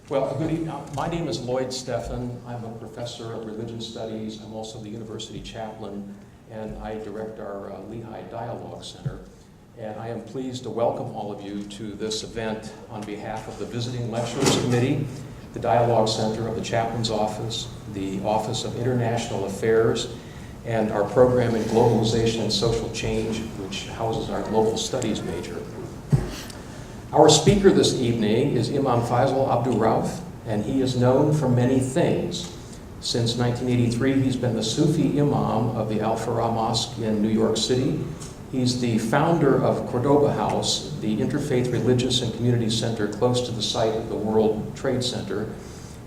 Well, good evening. My name is Lloyd Steffen. I'm a professor of religion studies. I'm also the university chaplain, and I direct our Lehigh Dialogue Center. And I am pleased to welcome all of you to this event on behalf of the Visiting Lecturers Committee, the Dialogue Center of the Chaplain's Office, the Office of International Affairs, and our program in Globalization and Social Change, which houses our Global Studies major. Our speaker this evening is Imam Feisal Abdul Rauf, and he is known for many things. Since 1983, he's been the Sufi Imam of the Al-Farah Mosque in New York City. He's the founder of Cordoba House, the interfaith religious and community center close to the site of the World Trade Center.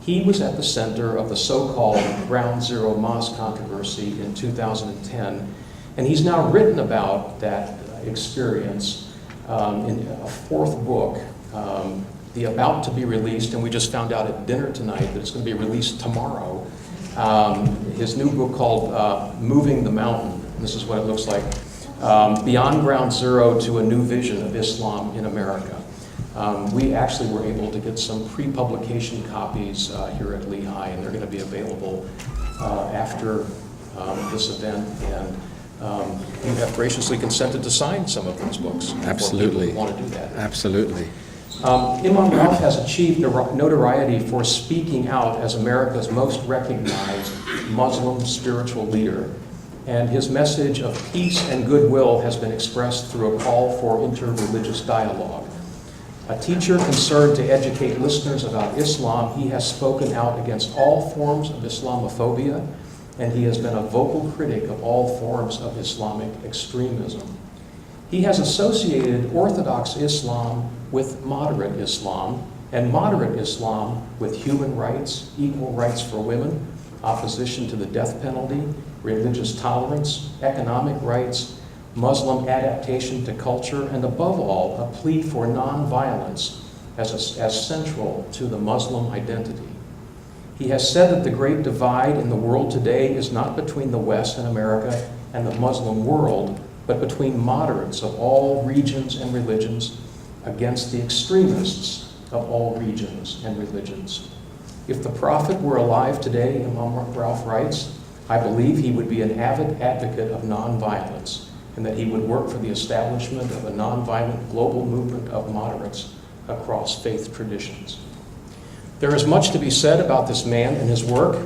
He was at the center of the so-called Ground Zero Mosque controversy in 2010, and he's now written about that experience in a fourth book, the about to be released, and we just found out at dinner tonight that it's going to be released tomorrow. His new book called Moving the Mountain. This is what it looks like. Beyond Ground Zero to a New Vision of Islam in America. We actually were able to get some pre-publication copies here at Lehigh, and they're going to be available after this event. And you have graciously consented to sign some of those books. Absolutely. If want to do that. Absolutely. Imam Rauf has achieved notoriety for speaking out as America's most recognized Muslim spiritual leader. And his message of peace and goodwill has been expressed through a call for inter-religious dialogue. A teacher concerned to educate listeners about Islam, he has spoken out against all forms of Islamophobia, and he has been a vocal critic of all forms of Islamic extremism. He has associated Orthodox Islam with moderate Islam, and moderate Islam with human rights, equal rights for women, opposition to the death penalty, religious tolerance, economic rights, Muslim adaptation to culture, and above all, a plea for nonviolence as central to the Muslim identity. He has said that the great divide in the world today is not between the West and America and the Muslim world, but between moderates of all regions and religions against the extremists of all regions and religions. If the Prophet were alive today, Imam Rauf writes, I believe he would be an avid advocate of nonviolence, and that he would work for the establishment of a nonviolent global movement of moderates across faith traditions. There is much to be said about this man and his work.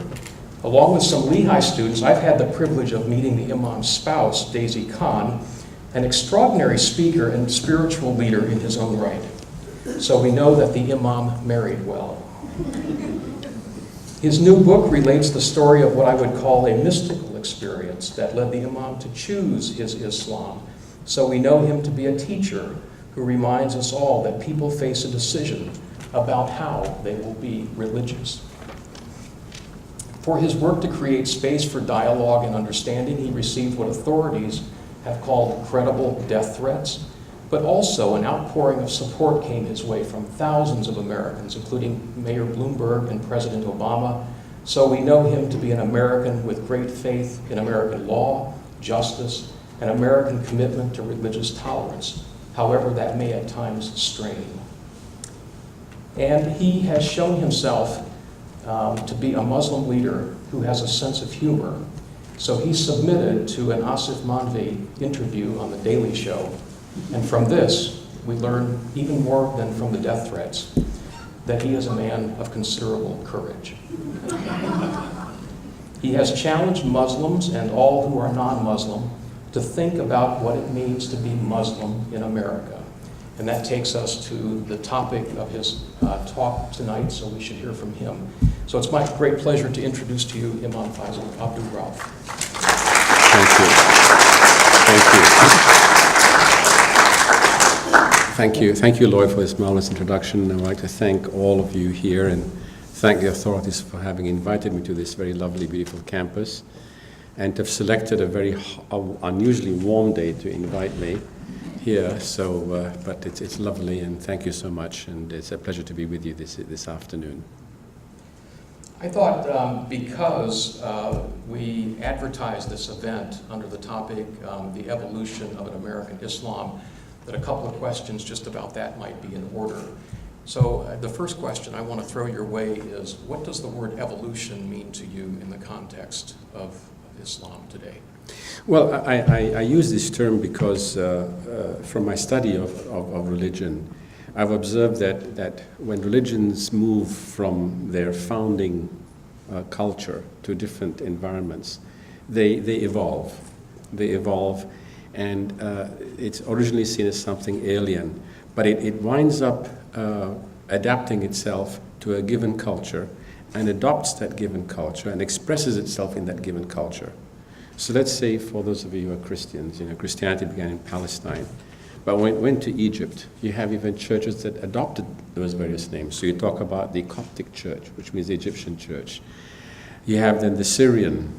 Along with some Lehigh students, I've had the privilege of meeting the Imam's spouse, Daisy Khan, an extraordinary speaker and spiritual leader in his own right. So we know that the Imam married well. His new book relates the story of what I would call a mystical experience that led the Imam to choose his Islam. So we know him to be a teacher who reminds us all that people face a decision about how they will be religious. For his work to create space for dialogue and understanding, he received what authorities have called credible death threats, but also an outpouring of support came his way from thousands of Americans, including Mayor Bloomberg and President Obama. So we know him to be an American with great faith in American law, justice, and American commitment to religious tolerance, however that may at times strain. And he has shown himself to be a Muslim leader who has a sense of humor. So he submitted to an Asif Manvi interview on The Daily Show. And from this, we learn even more than from the death threats, that he is a man of considerable courage. He has challenged Muslims and all who are non-Muslim to think about what it means to be Muslim in America. And that takes us to the topic of his talk tonight, so we should hear from him. So it's my great pleasure to introduce to you Imam Feisal Abdul Rauf. Thank you. Thank you. Thank you, Lloyd, for this marvelous introduction. I would like to thank all of you here and thank the authorities for having invited me to this very lovely, beautiful campus and to have selected a very unusually warm day to invite me here. So, but it's lovely, and thank you so much, and it's a pleasure to be with you this afternoon. I thought because we advertised this event under the topic, the evolution of an American Islam, that a couple of questions just about that might be in order. So the first question I want to throw your way is, what does the word evolution mean to you in the context of Islam today? Well, I use this term because from my study of religion, I've observed that when religions move from their founding culture to different environments, they evolve. They evolve, and it's originally seen as something alien, but it winds up adapting itself to a given culture and adopts that given culture and expresses itself in that given culture. So let's say for those of you who are Christians, Christianity began in Palestine, but when it went to Egypt, you have even churches that adopted those various names. So you talk about the Coptic Church, which means the Egyptian Church. You have then the Syrian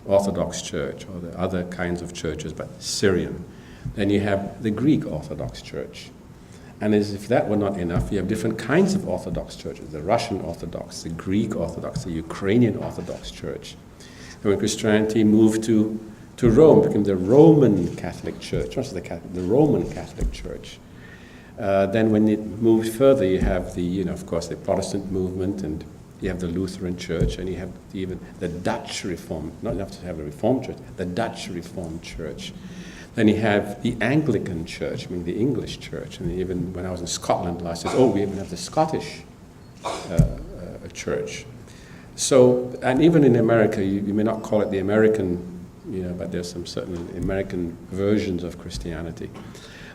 Orthodox Church, or the other kinds of churches, but Syrian. Then you have the Greek Orthodox Church. And as if that were not enough, you have different kinds of Orthodox churches, the Russian Orthodox, the Greek Orthodox, the Ukrainian Orthodox Church. And when Christianity moved to Rome, it became the Roman Catholic Church, not just the Catholic, the Roman Catholic Church. Then when it moved further, you have the, of course, the Protestant movement, and you have the Lutheran Church, and you have even the Dutch Reformed, not enough to have a Reformed Church, the Dutch Reformed Church. Then you have the Anglican Church, the English Church, and even when I was in Scotland last year, we even have the Scottish Church. So, and even in America, you may not call it the American, but there's some certain American versions of Christianity.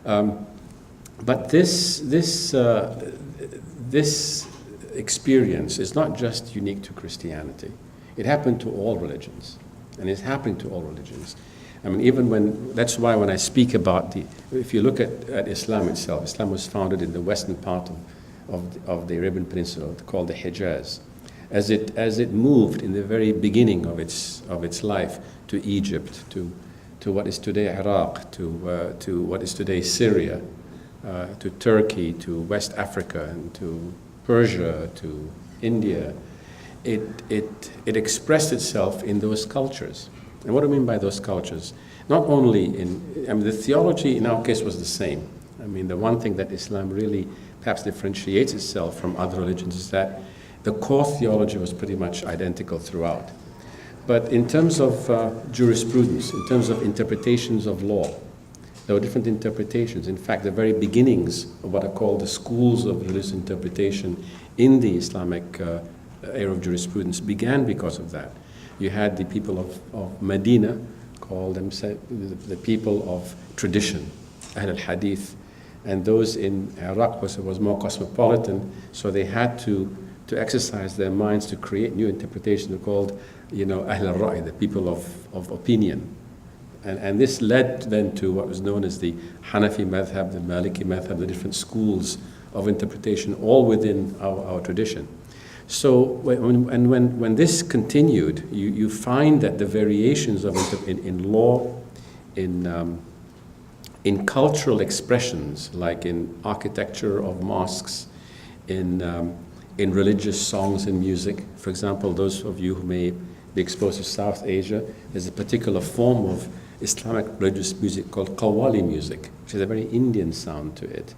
But this experience is not just unique to Christianity. It happened to all religions, and it's happening to all religions. That's why when I speak about if you look at Islam itself, Islam was founded in the western part of the Arabian Peninsula, called the Hijaz. As it moved in the very beginning of its life to Egypt, to what is today Iraq, to what is today Syria, to Turkey, to West Africa, and to Persia, to India, it expressed itself in those cultures. And what do I mean by those cultures? Not only the theology in our case was the same. The one thing that Islam really perhaps differentiates itself from other religions is that the core theology was pretty much identical throughout. But in terms of jurisprudence, in terms of interpretations of law, there were different interpretations. In fact, the very beginnings of what are called the schools of religious interpretation in the Islamic era of jurisprudence began because of that. You had the people of Medina called themselves the people of tradition, Ahl al-Hadith, and those in Iraq was more cosmopolitan, so they had to exercise their minds to create new interpretations. They're called, Ahl al-Ra'i, the people of opinion. And this led then to what was known as the Hanafi madhab, the Maliki madhab, the different schools of interpretation, all within our tradition. So when this continued, you find that the variations in law, in cultural expressions, like in architecture of mosques, in religious songs and music. For example, those of you who may be exposed to South Asia, there's a particular form of Islamic religious music called Qawwali music, which has a very Indian sound to it.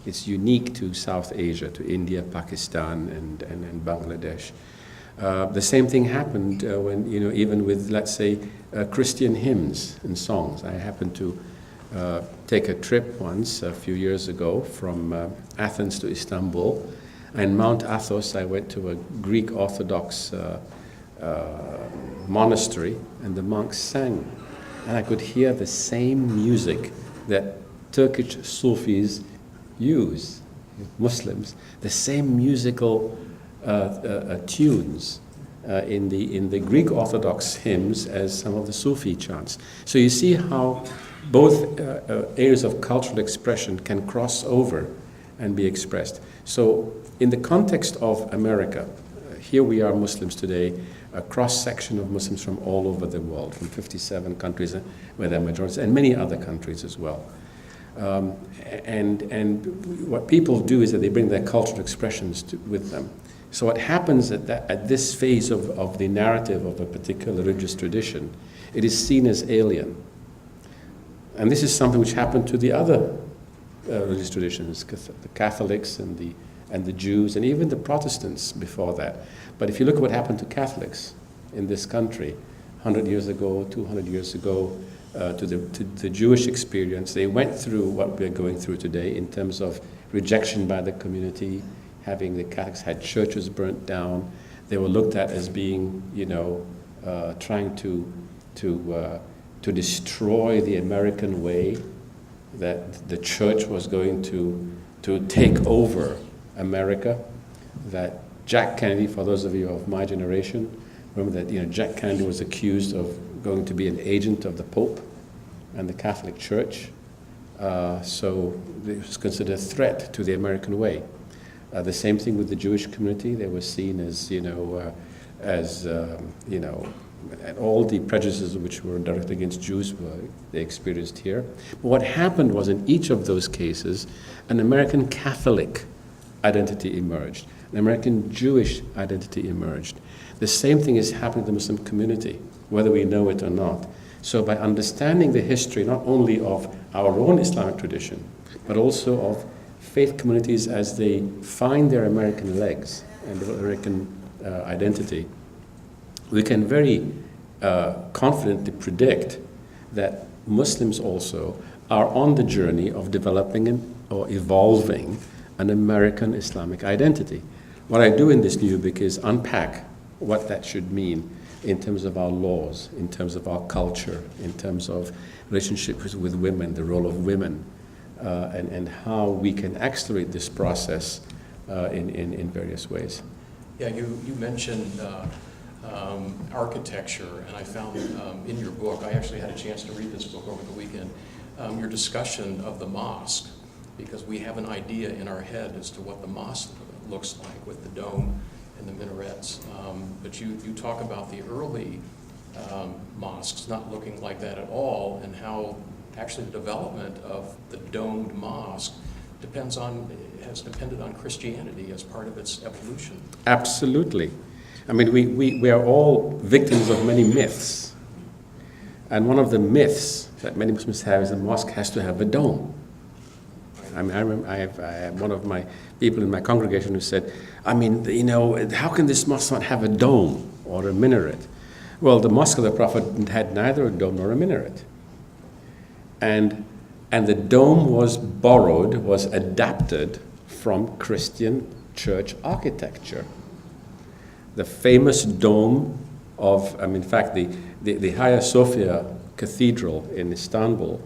It's unique to South Asia, to India, Pakistan, and Bangladesh. The same thing happened when, even with, let's say, Christian hymns and songs. I happened to take a trip once, a few years ago, from Athens to Istanbul. And Mount Athos, I went to a Greek Orthodox monastery, and the monks sang. And I could hear the same music that Turkish Sufis use, Muslims, the same musical tunes in the Greek Orthodox hymns as some of the Sufi chants. So you see how both areas of cultural expression can cross over and be expressed. So in the context of America, here we are Muslims today, a cross-section of Muslims from all over the world, from 57 countries where there are majorities, and many other countries as well. And what people do is that they bring their cultural expressions with them. So what happens at this phase of the narrative of a particular religious tradition, it is seen as alien. And this is something which happened to the other religious traditions, the Catholics and the and the Jews, and even the Protestants before that. But if you look at what happened to Catholics in this country 100 years ago, 200 years ago, to the Jewish experience, they went through what we're going through today in terms of rejection by the community, having the Catholics had churches burnt down. They were looked at as being, trying to destroy the American way, that the church was going to take over America, that Jack Kennedy, for those of you of my generation, remember that Jack Kennedy was accused of going to be an agent of the Pope and the Catholic Church. So it was considered a threat to the American way. The same thing with the Jewish community. They were seen as, and all the prejudices which were directed against Jews they experienced here. But what happened was, in each of those cases, an American Catholic identity emerged. An American Jewish identity emerged. The same thing is happening to the Muslim community, whether we know it or not. So by understanding the history not only of our own Islamic tradition, but also of faith communities as they find their American legs and their American identity, we can very confidently predict that Muslims also are on the journey of developing or evolving an American Islamic identity. What I do in this new book is unpack what that should mean in terms of our laws, in terms of our culture, in terms of relationships with women, the role of women, and how we can accelerate this process in various ways. Yeah, you mentioned architecture, and I found in your book, I actually had a chance to read this book over the weekend, your discussion of the mosque, because we have an idea in our head as to what the mosque looks like with the dome and the minarets. But you talk about the early mosques not looking like that at all, and how actually the development of the domed mosque has depended on Christianity as part of its evolution. Absolutely. I mean, we are all victims of many myths. And one of the myths that many Muslims have is the mosque has to have a dome. I mean, I remember I have one of my people in my congregation who said, I mean, how can this mosque not have a dome or a minaret? Well, the mosque of the Prophet had neither a dome nor a minaret. And the dome was adapted from Christian church architecture. The famous dome of, in fact, the Hagia Sophia Cathedral in Istanbul,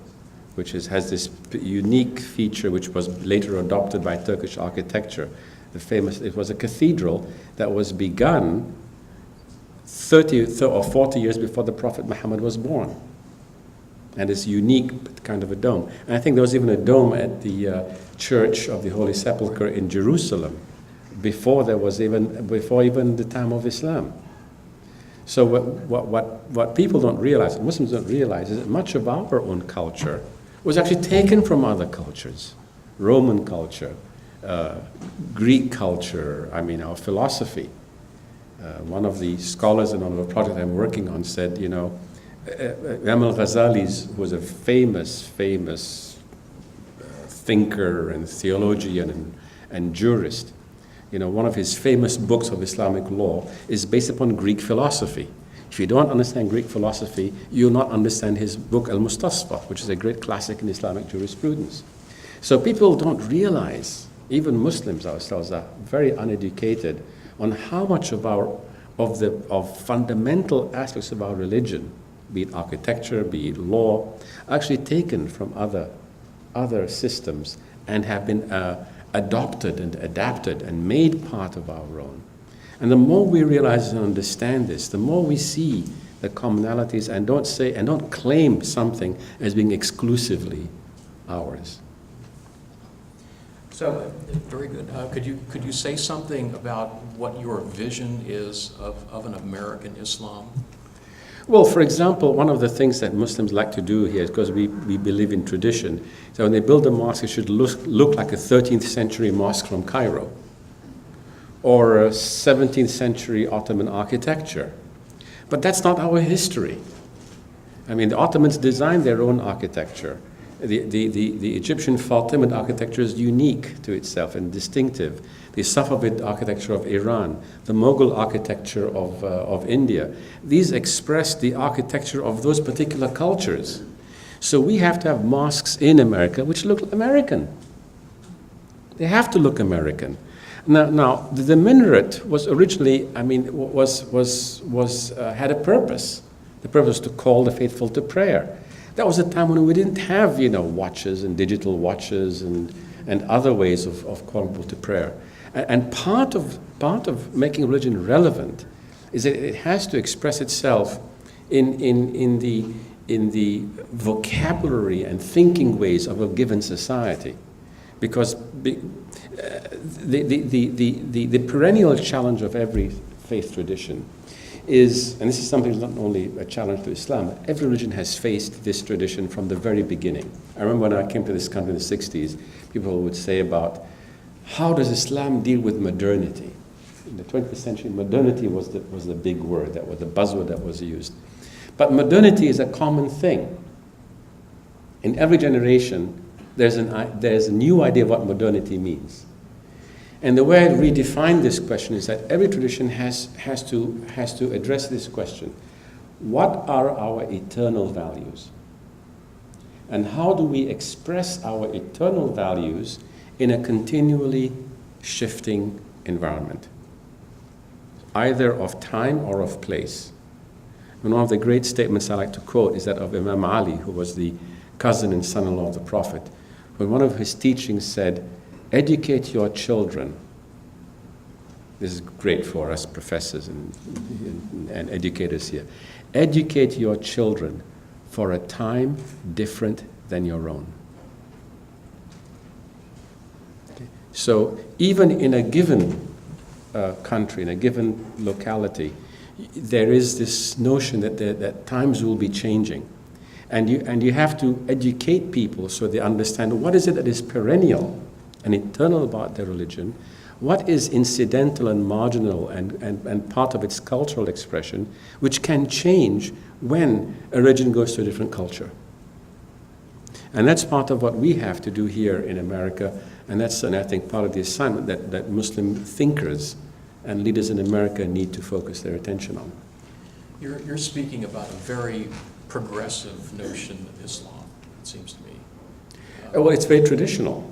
which has this unique feature which was later adopted by Turkish architecture. It was a cathedral that was begun 30 or 40 years before the Prophet Muhammad was born. And it's unique kind of a dome. And I think there was even a dome at the Church of the Holy Sepulchre in Jerusalem before even the time of Islam. So what people don't realize, Muslims don't realize, is that much of our own culture was actually taken from other cultures. Roman culture, Greek culture, our philosophy. One of the scholars in one of the projects I'm working on said, Imam al-Ghazali was a famous thinker and theologian and jurist. One of his famous books of Islamic law is based upon Greek philosophy. If you don't understand Greek philosophy, you'll not understand his book Al-Mustasfa, which is a great classic in Islamic jurisprudence. So people don't realize, even Muslims ourselves are very uneducated on how much of fundamental aspects of our religion, be it architecture, be it law, are actually taken from other systems and have been adopted and adapted and made part of our own. And the more we realize and understand this, the more we see the commonalities and don't claim something as being exclusively ours. So, very good. Could you say something about what your vision is of an American Islam? Well, for example, one of the things that Muslims like to do here is because we believe in tradition. So when they build a mosque, it should look like a 13th century mosque from Cairo or a 17th century Ottoman architecture. But that's not our history. The Ottomans designed their own architecture. The Egyptian Fatimid architecture is unique to itself and distinctive. The Safavid architecture of Iran, the Mughal architecture of India, these express the architecture of those particular cultures. So we have to have mosques in America which look American. They have to look American. Now the minaret was originally, had a purpose. The purpose to call the faithful to prayer. That was a time when we didn't have, watches and digital watches and other ways of calling people to prayer. And part of making religion relevant is that it has to express itself in the vocabulary and thinking ways of a given society, because the perennial challenge of every faith tradition is, and this is something that's not only a challenge to Islam, every religion has faced this tradition from the very beginning. I remember when I came to this country in the 60s, people would say about, how does Islam deal with modernity? In the 20th century, modernity was the big word, that was the buzzword that was used. But modernity is a common thing. In every generation, there's a new idea of what modernity means. And the way I redefine this question is that every tradition has to address this question. What are our eternal values? And how do we express our eternal values in a continually shifting environment, either of time or of place? And one of the great statements I like to quote is that of Imam Ali, who was the cousin and son-in-law of the Prophet, when one of his teachings said, educate your children. This is great for us professors and educators here. Educate your children for a time different than your own. Okay. So even in a given country, in a given locality, there is this notion that times will be changing. And you have to educate people so they understand what is it that is perennial and eternal about their religion, what is incidental and marginal and part of its cultural expression, which can change when a religion goes to a different culture. And that's part of what we have to do here in America, and that's, I think, part of the assignment that Muslim thinkers and leaders in America need to focus their attention on. You're speaking about a very progressive notion of Islam, it seems to me. Well, it's very traditional.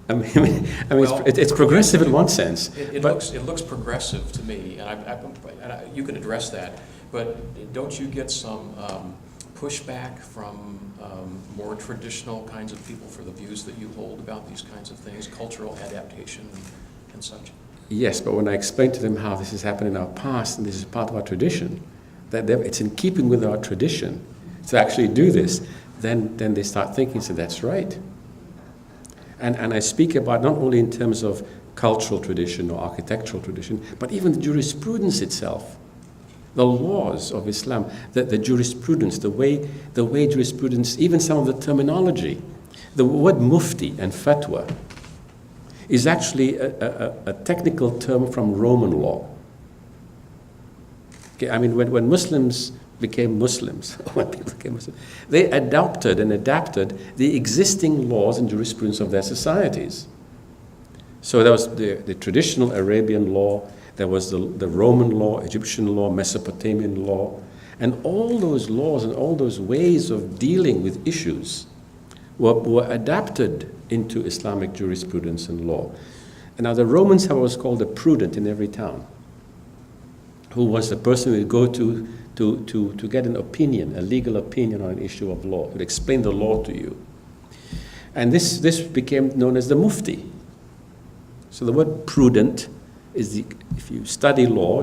Well, it's progressive in one sense. It looks progressive to me, and you can address that, but don't you get some pushback from more traditional kinds of people for the views that you hold about these kinds of things, cultural adaptation and such? Yes, but when I explain to them how this has happened in our past, and this is part of our tradition, that it's in keeping with our tradition to actually do this, then they start thinking, so that's right. And I speak about not only in terms of cultural tradition or architectural tradition, but even the jurisprudence itself, the laws of Islam, the jurisprudence, the way jurisprudence, even some of the terminology. The word mufti and fatwa is actually a technical term from Roman law. Okay, I mean, when Muslims became Muslims, when people became Muslims, they adopted and adapted the existing laws and jurisprudence of their societies. So there was the traditional Arabian law, there was the Roman law, Egyptian law, Mesopotamian law, and all those laws and all those ways of dealing with issues were adapted into Islamic jurisprudence and law. And now the Romans have what's called a prudent in every town, who was the person who would go to get an opinion, a legal opinion on an issue of law, would explain the law to you. And this became known as the mufti. So the word prudent is if you study law,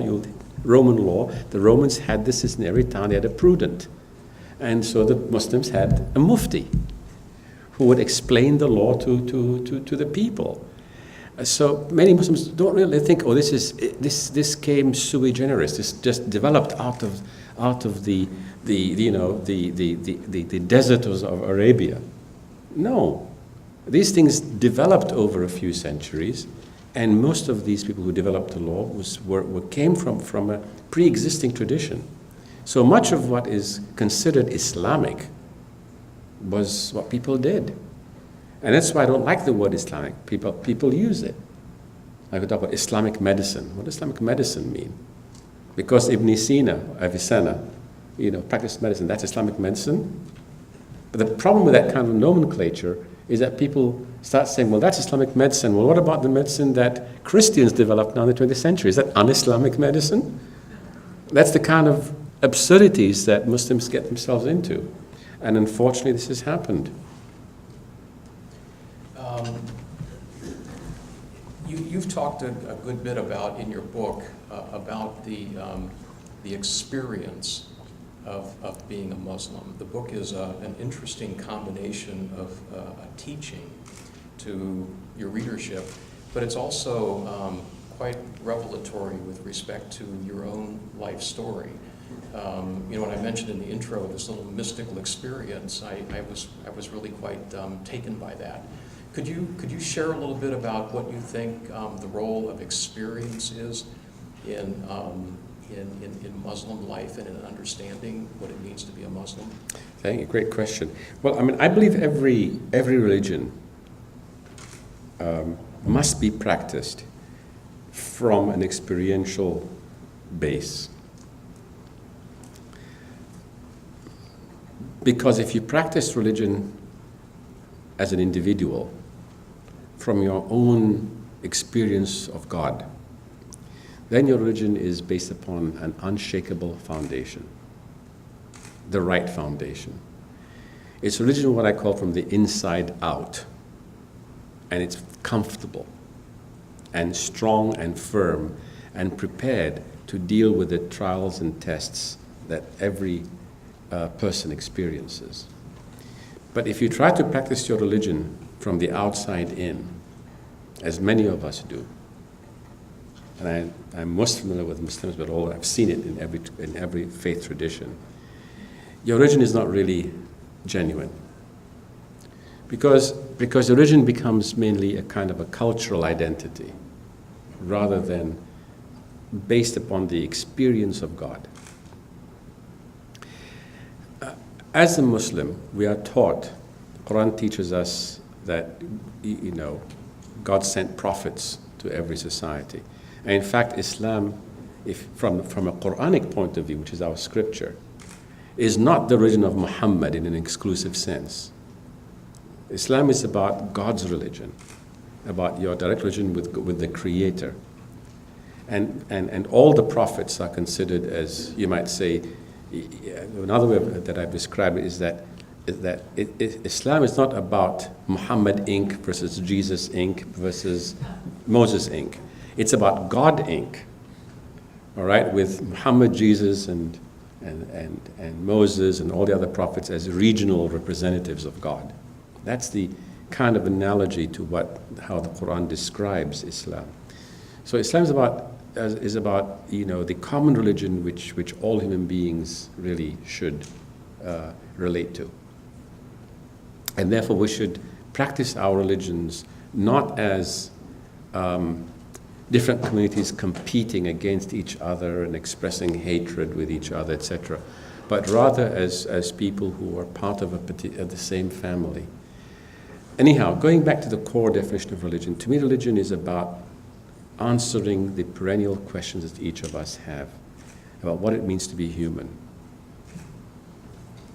Roman law, the Romans had this in every town, they had a prudent. And so the Muslims had a mufti who would explain the law to the people. So many Muslims don't really think, oh, this came sui generis. This just developed out of the deserts of Arabia. No, these things developed over a few centuries, and most of these people who developed the law came from a pre-existing tradition. So much of what is considered Islamic was what people did. And that's why I don't like the word Islamic. People use it. I could talk about Islamic medicine. What does Islamic medicine mean? Because Ibn Sina, Avicenna, practiced medicine, that's Islamic medicine. But the problem with that kind of nomenclature is that people start saying, well, that's Islamic medicine. Well, what about the medicine that Christians developed now in the 20th century? Is that un-Islamic medicine? That's the kind of absurdities that Muslims get themselves into. And unfortunately, this has happened. You've talked a good bit about, in your book, about the experience of being a Muslim. The book is an interesting combination of a teaching to your readership, but it's also quite revelatory with respect to your own life story. When I mentioned in the intro this little mystical experience, I was really quite taken by that. Could you share a little bit about what you think the role of experience is in Muslim life and in understanding what it means to be a Muslim? Thank you. Great question. Well, I believe every religion must be practiced from an experiential base. Because if you practice religion as an individual, from your own experience of God, then your religion is based upon an unshakable foundation, the right foundation. It's religion what I call from the inside out, and it's comfortable and strong and firm and prepared to deal with the trials and tests that every person experiences. But if you try to practice your religion from the outside in, as many of us do, and I'm most familiar with Muslims, but I've seen it in every faith tradition, your religion is not really genuine. Because religion becomes mainly a kind of a cultural identity rather than based upon the experience of God. As a Muslim, we are taught, Quran teaches us that, God sent prophets to every society. And in fact, Islam, from a Quranic point of view, which is our scripture, is not the religion of Muhammad in an exclusive sense. Islam is about God's religion, about your direct religion with the Creator. And all the prophets are considered as, you might say, another way that I've described it is that Islam is not about Muhammad Inc. versus Jesus Inc. versus Moses Inc. It's about God Inc. All right, with Muhammad, Jesus, and Moses and all the other prophets as regional representatives of God. That's the kind of analogy to how the Quran describes Islam. So Islam is about the common religion which all human beings really should relate to. And therefore we should practice our religions not as different communities competing against each other and expressing hatred with each other, etc., but rather as people who are part of the same family. Anyhow, going back to the core definition of religion, to me religion is about answering the perennial questions that each of us have about what it means to be human.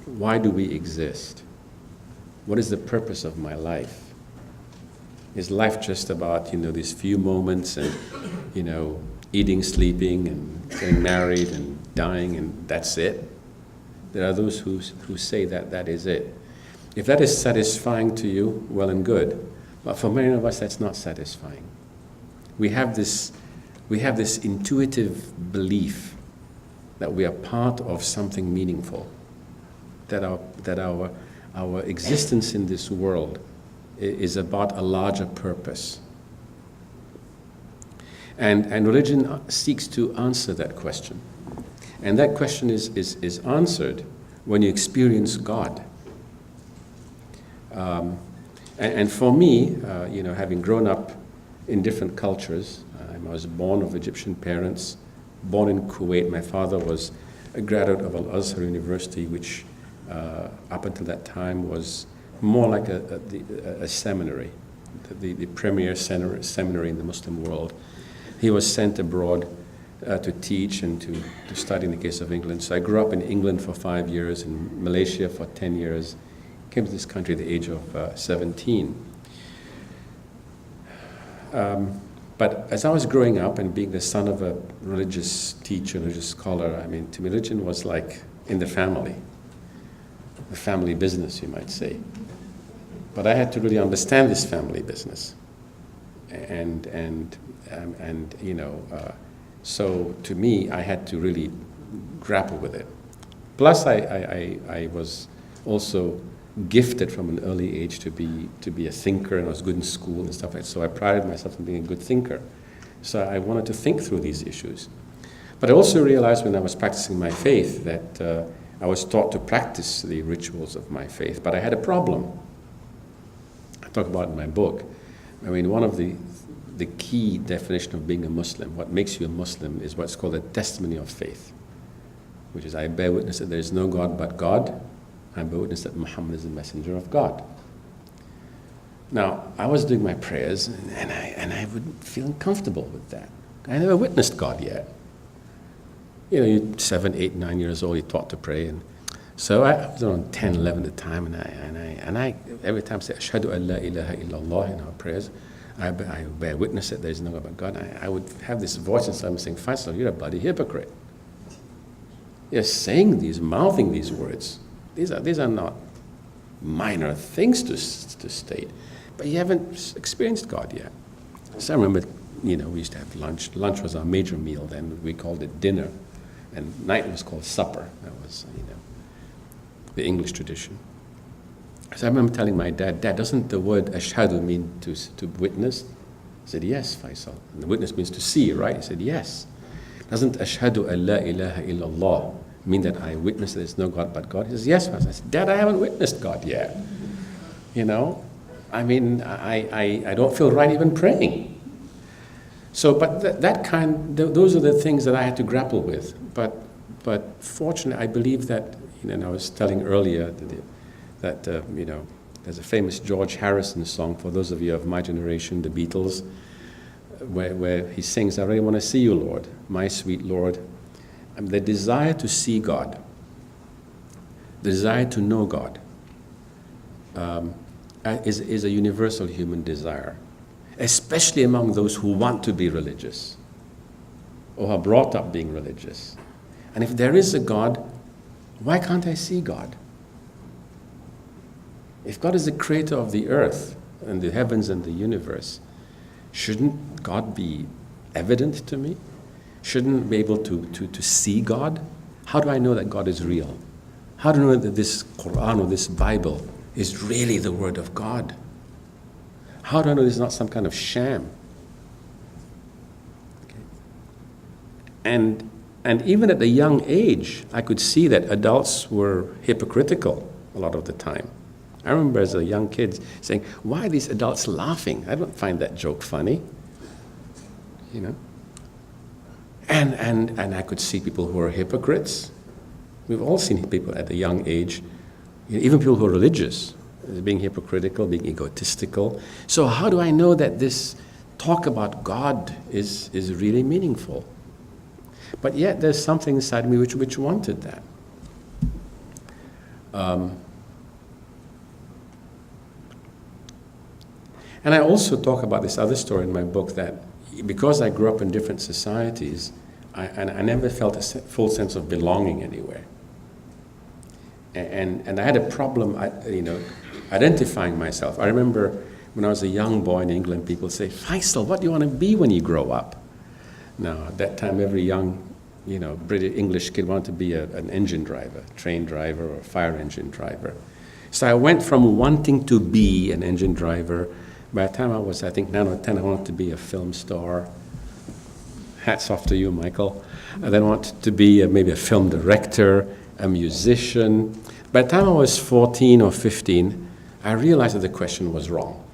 Why do we exist? What is the purpose of my life? Is life just about, these few moments and, eating, sleeping, and getting married and dying, and that's it? There are those who say that is it. If that is satisfying to you, well and good. But for many of us, that's not satisfying. We have this intuitive belief that we are part of something meaningful, that our existence in this world is about a larger purpose. And religion seeks to answer that question. And that question is answered when you experience God. And for me, having grown up in different cultures, I was born of Egyptian parents, born in Kuwait. My father was a graduate of Al-Azhar University, which up until that time was more like a seminary, the premier seminary in the Muslim world. He was sent abroad to teach and to study in the case of England. So I grew up in England for 5 years, in Malaysia for 10 years, came to this country at the age of 17. But as I was growing up and being the son of a religious teacher, religious scholar, I mean, to me, religion was like in the family business, you might say. But I had to really understand this family business, and you know, so to me, I had to really grapple with it. Plus, I was also gifted from an early age to be a thinker, and I was good in school and stuff like that. So I prided myself on being a good thinker. So I wanted to think through these issues. But I also realized when I was practicing my faith that I was taught to practice the rituals of my faith, but I had a problem. I talk about it in my book. I mean, one of the key definition of being a Muslim, what makes you a Muslim, is what's called a testimony of faith, which is I bear witness that there is no God but God. I bear witness that Muhammad is the messenger of God. Now, I was doing my prayers, and I would feel uncomfortable with that. I never witnessed God yet. You know, you're 7, 8, 9 years old, you're taught to pray, and so I was around 10, 11 at the time, and I every time say Ashhadu an la ilaha illallah in our prayers, I bear witness that there is no God but God. I would have this voice inside me saying, Faisal, you're a bloody hypocrite. You're saying these, mouthing these words. These are not minor things to state, but you haven't experienced God yet. So I remember, you know, we used to have lunch. Lunch was our major meal then. We called it dinner, and night was called supper. That was, you know, the English tradition. So I remember telling my dad, Dad, doesn't the word ashhadu mean to witness? He said, yes, Faisal. And the witness means to see, right? He said, yes. Doesn't ashhadu an la ilaha illallah mean that I witness that there's no God but God? He says, yes, Faisal. I said, Dad, I haven't witnessed God yet. You know? I mean, I don't feel right even praying. So, but those are the things that I had to grapple with. But fortunately, I believe that, you know, and I was telling earlier that you know, there's a famous George Harrison song, for those of you of my generation, the Beatles, where he sings, I really want to see you, Lord, my sweet Lord. And the desire to see God, the desire to know God, is a universal human desire, especially among those who want to be religious or are brought up being religious. And if there is a God, why can't I see God? If God is the creator of the earth and the heavens and the universe, shouldn't God be evident to me? Shouldn't I be able to see God? How do I know that God is real? How do I know that this Quran or this Bible is really the Word of God? How do I know this is not some kind of sham? Okay. And even at a young age, I could see that adults were hypocritical a lot of the time. I remember as a young kid saying, why are these adults laughing? I don't find that joke funny. You know? And I could see people who are hypocrites. We've all seen people at a young age, you know, even people who are religious, being hypocritical, being egotistical. So how do I know that this talk about God is really meaningful? But yet there's something inside me which wanted that. And I also talk about this other story in my book, that because I grew up in different societies, I never felt a full sense of belonging anywhere. And I had a problem, you know, identifying myself. I remember when I was a young boy in England, people say, Faisal, what do you want to be when you grow up? Now, at that time, every young, you know, British English kid wanted to be an engine driver, train driver or fire engine driver. So I went from wanting to be an engine driver. By the time I was, I think, 9 or 10, I wanted to be a film star. Hats off to you, Michael. I then wanted to be maybe a film director, a musician. By the time I was 14 or 15, I realized that the question was wrong.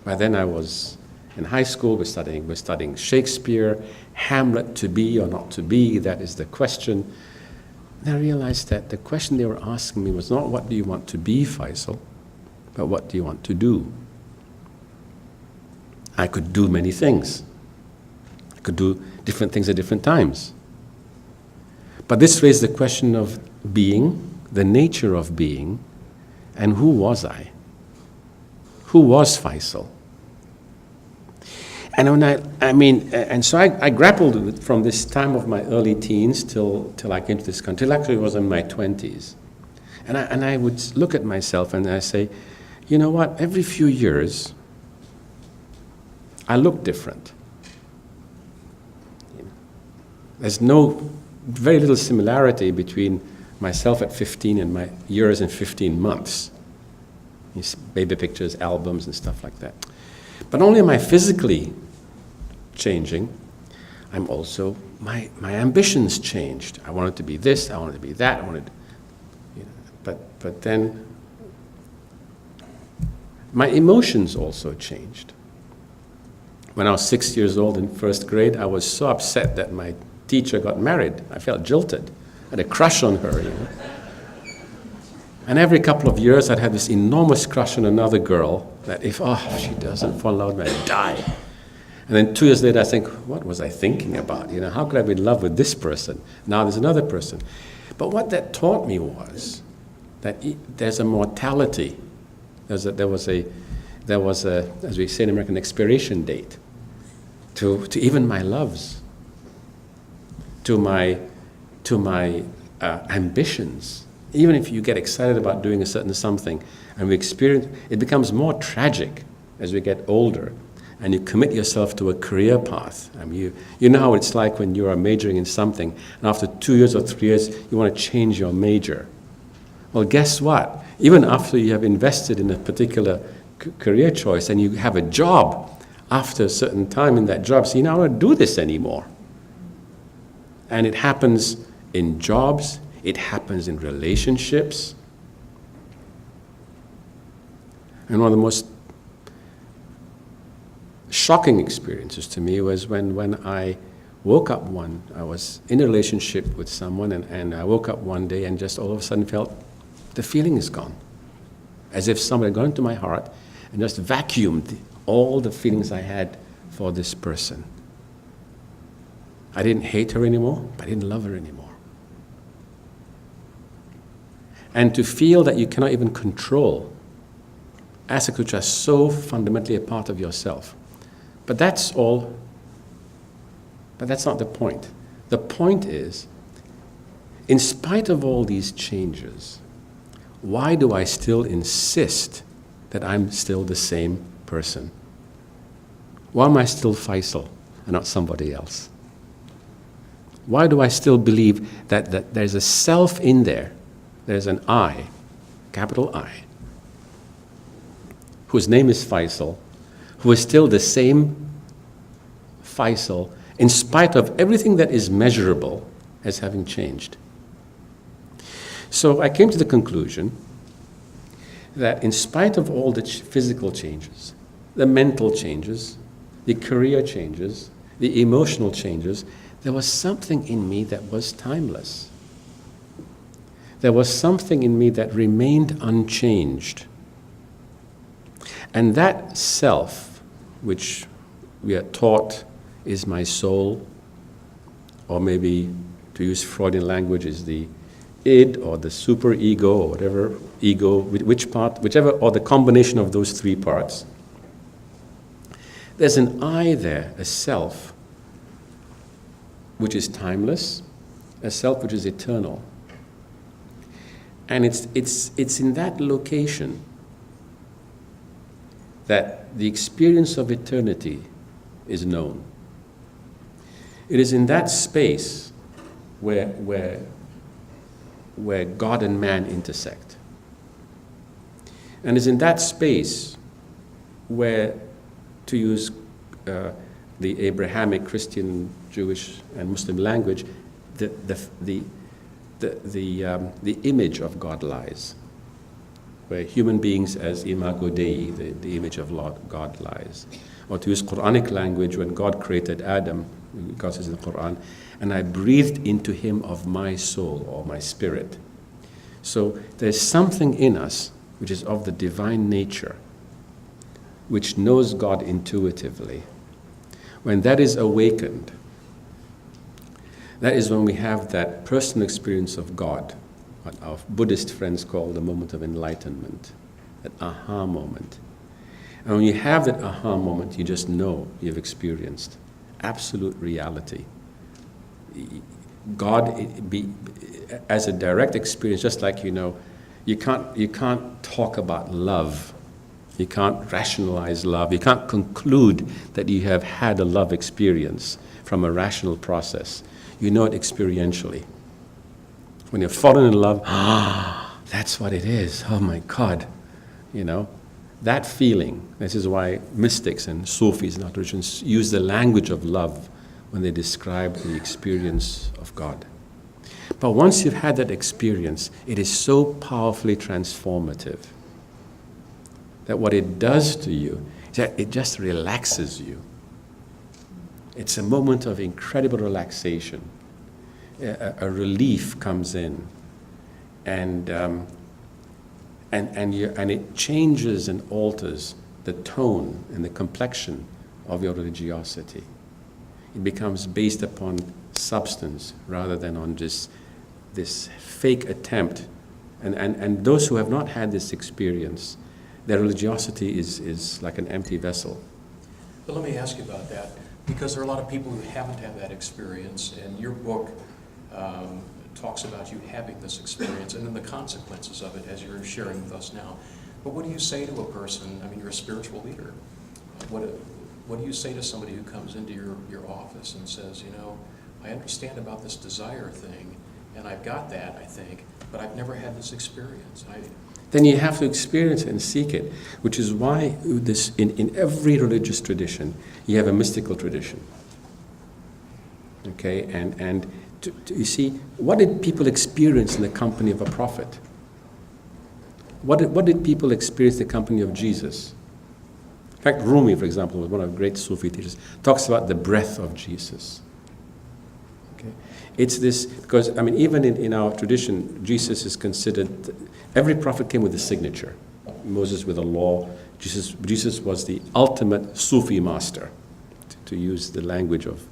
By then I was in high school, we're studying Shakespeare, Hamlet, to be or not to be, that is the question. And I realized that the question they were asking me was not, what do you want to be, Faisal, but what do you want to do? I could do many things. I could do different things at different times. But this raised the question of being, the nature of being, and who was I? Who was Faisal? And when so I grappled with it from this time of my early teens till I came to this country. Actually, it was in my 20s. And I would look at myself and I say, you know what, every few years, I look different. There's very little similarity between myself at 15 and my years in 15 months. These baby pictures, albums, and stuff like that. But only am I physically changing, I'm also, my ambitions changed. I wanted to be this, I wanted to be that, but then my emotions also changed. When I was 6 years old in first grade, I was so upset that my teacher got married. I felt jilted. I had a crush on her, And every couple of years, I'd have this enormous crush on another girl that if she doesn't fall in love with me, I'd die. And then 2 years later, I think, what was I thinking about? How could I be in love with this person? Now there's another person. But what that taught me was that there's a mortality. There was a, as we say in America, an expiration date to even my loves, to my ambitions. Even if you get excited about doing a certain something and we experience, it becomes more tragic as we get older and you commit yourself to a career path. You know how it's like when you are majoring in something and after 2 years or 3 years you want to change your major. Well, guess what? Even after you have invested in a particular career choice and you have a job, after a certain time in that job, so you don't want to do this anymore. And it happens in jobs, it happens in relationships. And one of the most shocking experiences to me was when I woke up I was in a relationship with someone and I woke up one day and just all of a sudden felt the feeling is gone. As if someone had gone into my heart and just vacuumed all the feelings I had for this person. I didn't hate her anymore, but I didn't love her anymore. And to feel that you cannot even control aspects which are so fundamentally a part of yourself. But that's not the point. The point is, in spite of all these changes, why do I still insist that I'm still the same person? Why am I still Faisal and not somebody else? Why do I still believe that there's a self in there? There's an I, capital I, whose name is Faisal, who is still the same Faisal in spite of everything that is measurable as having changed. So I came to the conclusion that in spite of all the physical changes, the mental changes, the career changes, the emotional changes, there was something in me that was timeless. There was something in me that remained unchanged. And that self, which we are taught is my soul, or maybe to use Freudian language is the id or the superego or whatever ego, whichever, or the combination of those three parts. There's an I there, a self, which is timeless, a self which is eternal. And it's in that location that the experience of eternity is known. It is in that space where God and man intersect. And it's in that space where, to use the Abrahamic, Christian, Jewish, and Muslim language, the image of God lies, where human beings as imago Dei, the image of God lies. Or to use Quranic language, when God created Adam, God says in the Quran, and I breathed into him of my soul or my spirit. So there's something in us which is of the divine nature, which knows God intuitively. When that is awakened, that is when we have that personal experience of God, what our Buddhist friends call the moment of enlightenment, that aha moment. And when you have that aha moment, you just know you've experienced absolute reality. God, as a direct experience, just like you can't talk about love. You can't rationalize love. You can't conclude that you have had a love experience from a rational process. You know it experientially. When you've fallen in love, that's what it is. Oh my God. That feeling, this is why mystics and Sufis and other traditions use the language of love when they describe the experience of God. But once you've had that experience, it is so powerfully transformative that what it does to you is that it just relaxes you. It's a moment of incredible relaxation. A relief comes in, and it changes and alters the tone and the complexion of your religiosity. It becomes based upon substance rather than on just this fake attempt. And those who have not had this experience, their religiosity is like an empty vessel. But let me ask you about that, because there are a lot of people who haven't had that experience, and your book talks about you having this experience and then the consequences of it as you're sharing with us now. But what do you say to a person? I mean, you're a spiritual leader. What do you say to somebody who comes into your office and says, I understand about this desire thing, and I've got that, I think, but I've never had this experience. Then you have to experience it and seek it, which is why in every religious tradition, you have a mystical tradition. Okay, and you see, what did people experience in the company of a prophet? What did people experience in the company of Jesus? In fact, Rumi, for example, was one of the great Sufi teachers, talks about the breath of Jesus. Okay, it's this, because, even in our tradition, Jesus is considered, every prophet came with a signature. Moses with a law. Jesus was the ultimate Sufi master, to use the language of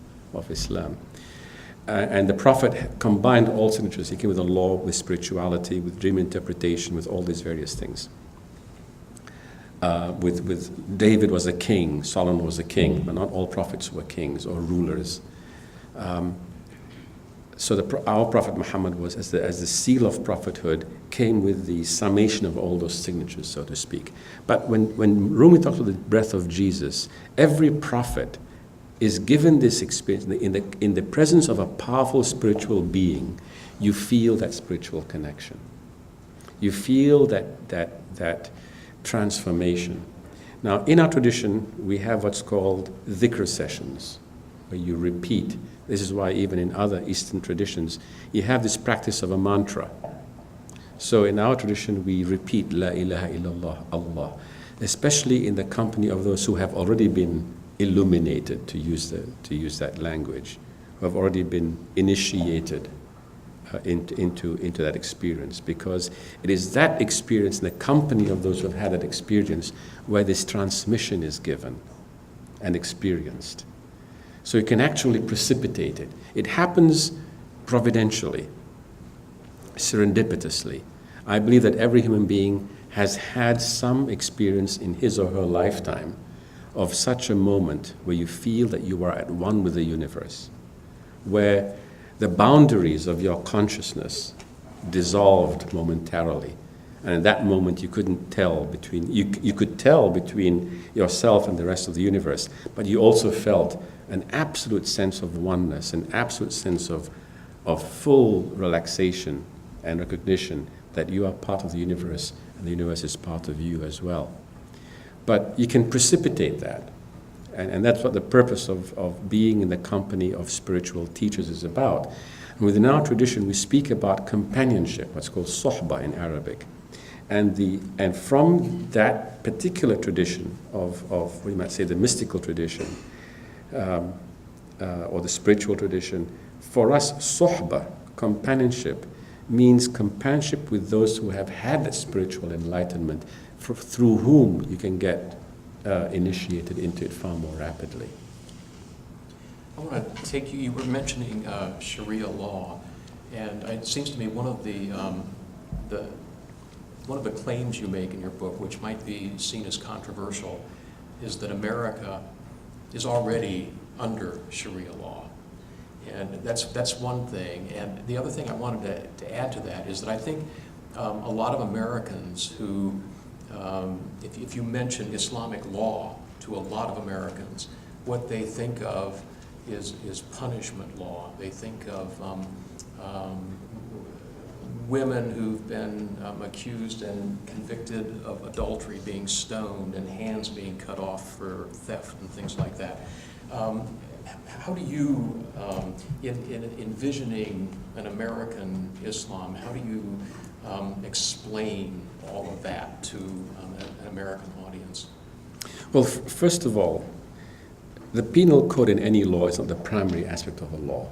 Islam. And the prophet combined all signatures. He came with a law, with spirituality, with dream interpretation, with all these various things. With David was a king, Solomon was a king, but not all prophets were kings or rulers. So our prophet Muhammad was, as the seal of prophethood, came with the summation of all those signatures, so to speak. But when Rumi talks about the breath of Jesus, every prophet is given this experience. In the presence of a powerful spiritual being, you feel that spiritual connection. You feel that transformation. Now, in our tradition, we have what's called dhikr sessions, where you repeat. This is why even in other Eastern traditions, you have this practice of a mantra. So in our tradition, we repeat La ilaha illallah, Allah, especially in the company of those who have already been illuminated, to use that language, who have already been initiated into that experience, because it is that experience in the company of those who have had that experience where this transmission is given and experienced. So you can actually precipitate it. It happens providentially, serendipitously. I believe that every human being has had some experience in his or her lifetime of such a moment where you feel that you are at one with the universe, where the boundaries of your consciousness dissolved momentarily. And in that moment, you couldn't tell between, you could tell between yourself and the rest of the universe, but you also felt an absolute sense of oneness, an absolute sense of full relaxation and recognition that you are part of the universe and the universe is part of you as well. But you can precipitate that. And that's what the purpose of being in the company of spiritual teachers is about. And within our tradition, we speak about companionship, what's called sohbah in Arabic. And from that particular tradition of what you might say the mystical tradition, or the spiritual tradition. For us, suhbah, companionship, means companionship with those who have had that spiritual enlightenment, through whom you can get initiated into it far more rapidly. I want to take you were mentioning Sharia law, and it seems to me one of the claims you make in your book, which might be seen as controversial, is that America is already under Sharia law. And that's one thing. And the other thing I wanted to add to that is that I think a lot of Americans who, if you mention Islamic law to a lot of Americans, what they think of is punishment law. They think of women who've been accused and convicted of adultery being stoned and hands being cut off for theft and things like that. How do you, in envisioning an American Islam, how do you explain all of that to an American audience? Well, first of all, the penal code in any law is not the primary aspect of a law.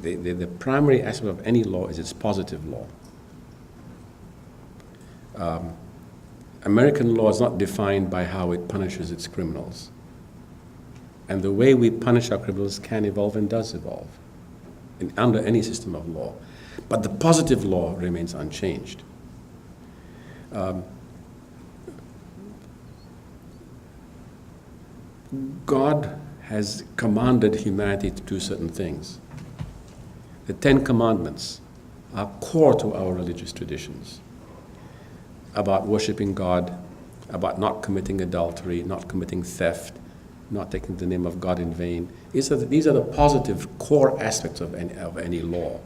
The primary aspect of any law is its positive law. American law is not defined by how it punishes its criminals. And the way we punish our criminals can evolve and does evolve under any system of law. But the positive law remains unchanged. God has commanded humanity to do certain things. The 10 Commandments are core to our religious traditions about worshiping God, about not committing adultery, not committing theft, not taking the name of God in vain. These are the positive core aspects of any law.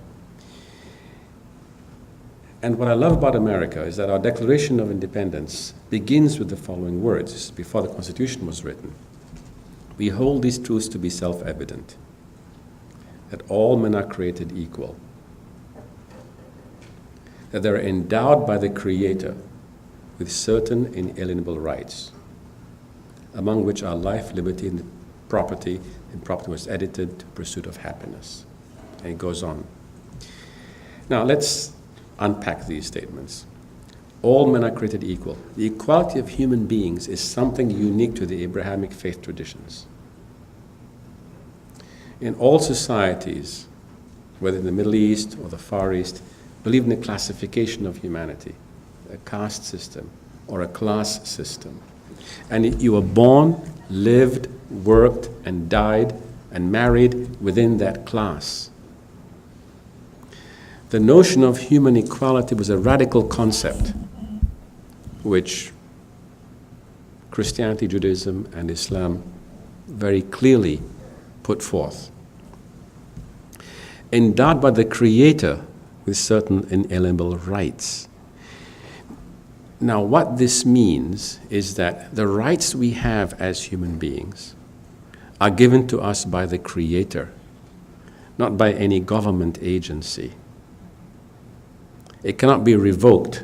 And what I love about America is that our Declaration of Independence begins with the following words. This is before the Constitution was written. We hold these truths to be self-evident, that all men are created equal, that they are endowed by the Creator with certain inalienable rights, among which are life, liberty, and property was edited to pursuit of happiness. And it goes on. Now let's unpack these statements. All men are created equal. The equality of human beings is something unique to the Abrahamic faith traditions. In all societies, whether in the Middle East or the Far East, believe in a classification of humanity, a caste system or a class system. And you were born, lived, worked, and died, and married within that class. The notion of human equality was a radical concept which Christianity, Judaism, and Islam very clearly put forth. Endowed by the Creator with certain inalienable rights. Now, what this means is that the rights we have as human beings are given to us by the Creator, not by any government agency. It cannot be revoked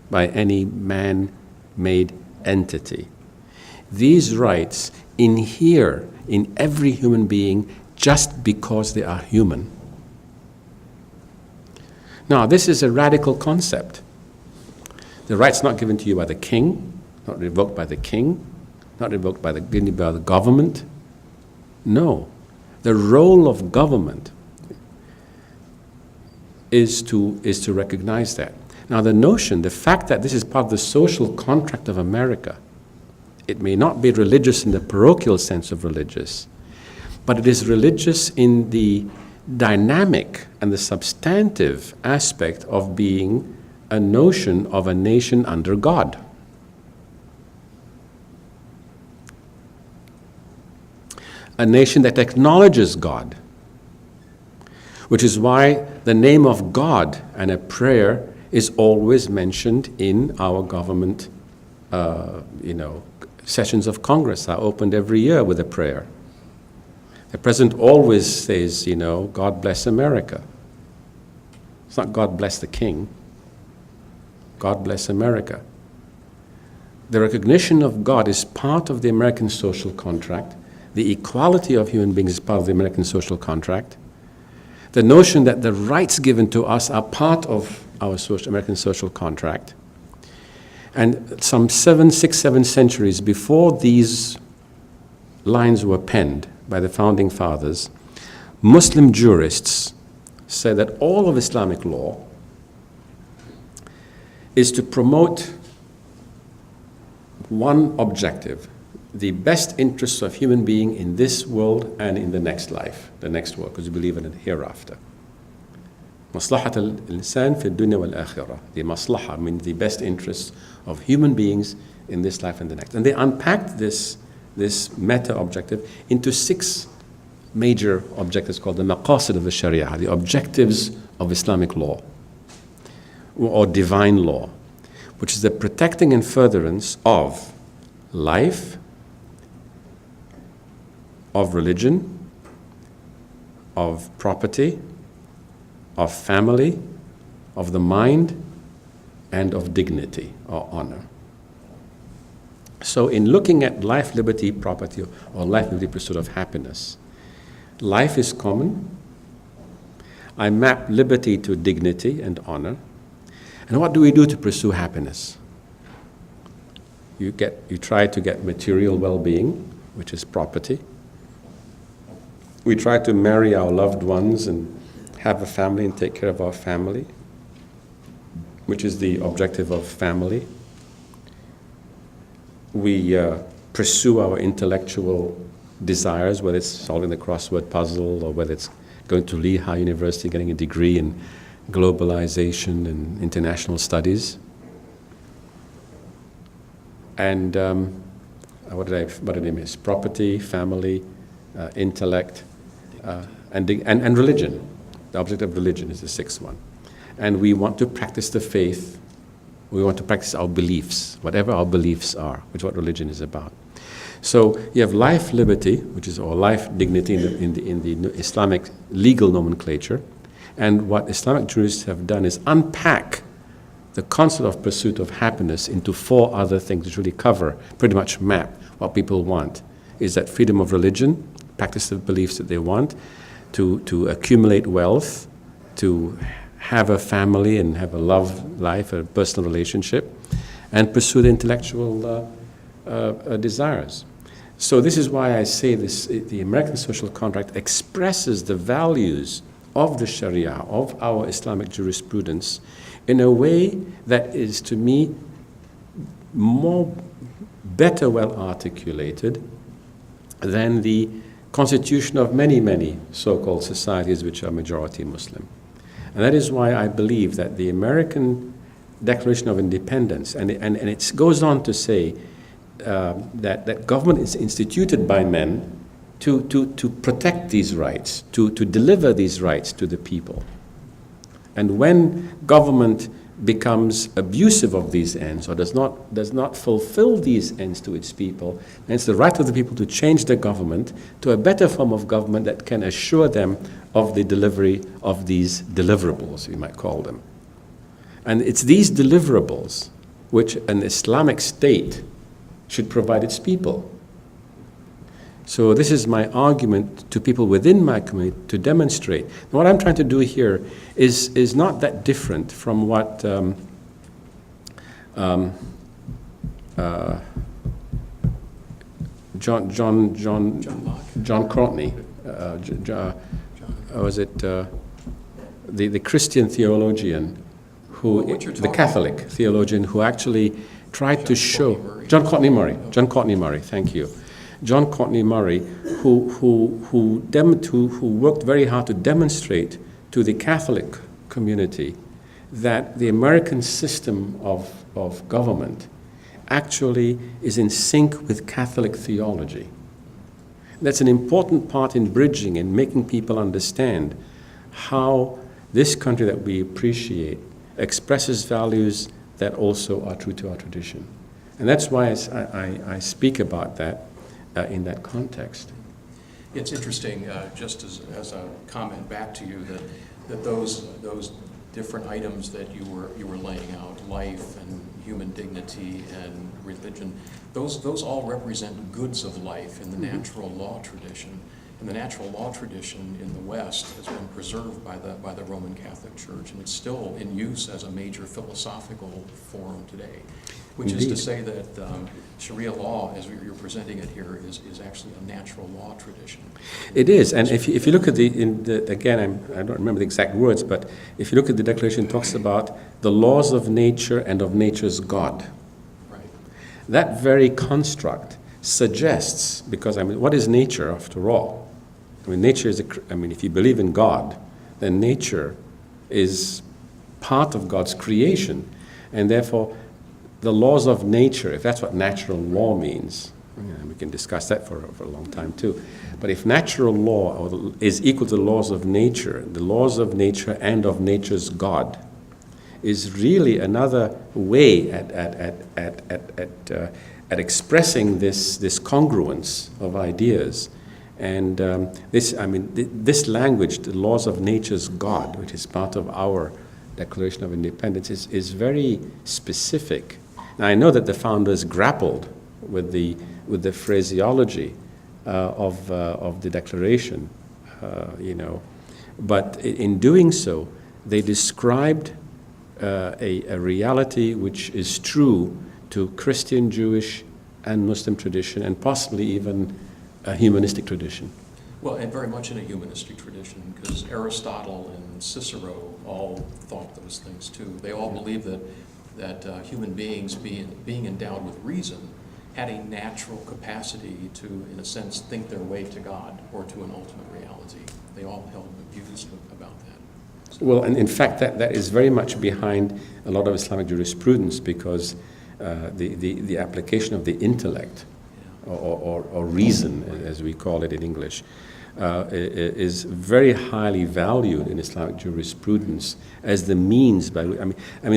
by any man-made entity. These rights inhere in every human being just because they are human. Now, this is a radical concept. The right's not given to you by the king, not revoked by the king, not revoked by the government. No. The role of government is to recognize that. Now, the fact that this is part of the social contract of America, it may not be religious in the parochial sense of religious, but it is religious in the dynamic and the substantive aspect of being a notion of a nation under God. A nation that acknowledges God, which is why the name of God and a prayer is always mentioned in our government, sessions of Congress are opened every year with a prayer. The president always says, God bless America. It's not God bless the king. God bless America. The recognition of God is part of the American social contract, the equality of human beings is part of the American social contract, the notion that the rights given to us are part of our American social contract. And some 7 centuries before these lines were penned by the founding fathers, Muslim jurists said that all of Islamic law is to promote one objective: the best interests of human being in this world and in the next life, the next world, because we believe in it hereafter. مصلحة الإنسان في الدنيا والآخرة. The maslaha means the best interests of human beings in this life and the next. And they unpacked this meta objective into 6 major objectives called the maqasid of the Sharia, the objectives of Islamic law or divine law, which is the protecting and furtherance of life, of religion, of property, of family, of the mind, and of dignity or honor. So in looking at life, liberty, property, or life, liberty, pursuit of happiness, life is common. I map liberty to dignity and honor. And what do we do to pursue happiness? You try to get material well-being, which is property. We try to marry our loved ones and have a family and take care of our family, which is the objective of family. We pursue our intellectual desires, whether it's solving the crossword puzzle or whether it's going to Lehigh University, getting a degree in globalization and international studies. And what did I miss? Property, family, intellect, and religion. The object of religion is the 6th one. And we want to practice the faith. We want to practice our beliefs, whatever our beliefs are, which is what religion is about. So you have life, liberty, which is, or life, dignity in the Islamic legal nomenclature. And what Islamic jurists have done is unpack the concept of pursuit of happiness into 4 other things which really cover, pretty much map what people want. Is that freedom of religion, practice the beliefs that they want, to accumulate wealth, to have a family and have a love life, a personal relationship, and pursue the intellectual desires. So this is why I say the American social contract expresses the values of the Sharia, of our Islamic jurisprudence, in a way that is, to me, better well articulated than the constitution of many, many so-called societies which are majority Muslim. And that is why I believe that the American Declaration of Independence, and it goes on to say that government is instituted by men to protect these rights, to deliver these rights to the people. And when government becomes abusive of these ends or does not fulfill these ends to its people, then it's the right of the people to change the government to a better form of government that can assure them of the delivery of these deliverables, you might call them. And it's these deliverables which an Islamic state should provide its people. So this is my argument to people within my community to demonstrate. And what I'm trying to do here is not that different from what John Courtney, was it the Christian theologian who, the Catholic theologian who actually tried to show, John Courtney Murray, thank you. John Courtney Murray, who worked very hard to demonstrate to the Catholic community that the American system of government actually is in sync with Catholic theology. That's an important part in bridging and making people understand how this country that we appreciate expresses values that also are true to our tradition. And that's why I speak about that in that context. It's interesting, just as a comment back to you, that those different items that you were laying out, life and human dignity and religion, those all represent goods of life in the natural law tradition. And the natural law tradition in the West has been preserved by the Roman Catholic Church, and it's still in use as a major philosophical forum today. Which Indeed. is to say that Sharia law, as you're presenting it here, is actually a natural law tradition. It is, and if you look at again, I don't remember the exact words, but if you look at the Declaration, it talks about the laws of nature and of nature's God. Right. That very construct suggests, because what is nature after all? Nature is if you believe in God, then nature is part of God's creation, and therefore the laws of nature, if that's what natural law means, we can discuss that for a long time too, but if natural law is equal to the laws of nature and of nature's God is really another way at expressing this congruence of ideas. And this language, the laws of nature's God, which is part of our Declaration of Independence, is very specific. Now, I know that the founders grappled with the phraseology of the Declaration, but in doing so, they described a reality which is true to Christian, Jewish, and Muslim tradition, and possibly even a humanistic tradition. Well, and very much in a humanistic tradition, because Aristotle and Cicero all thought those things too. They all believed that human beings, being endowed with reason, had a natural capacity to, in a sense, think their way to God or to an ultimate reality. They all held views about that. Well, and in fact, that is very much behind a lot of Islamic jurisprudence, because the application of the intellect, or reason, as we call it in English, is very highly valued in Islamic jurisprudence as the means by which,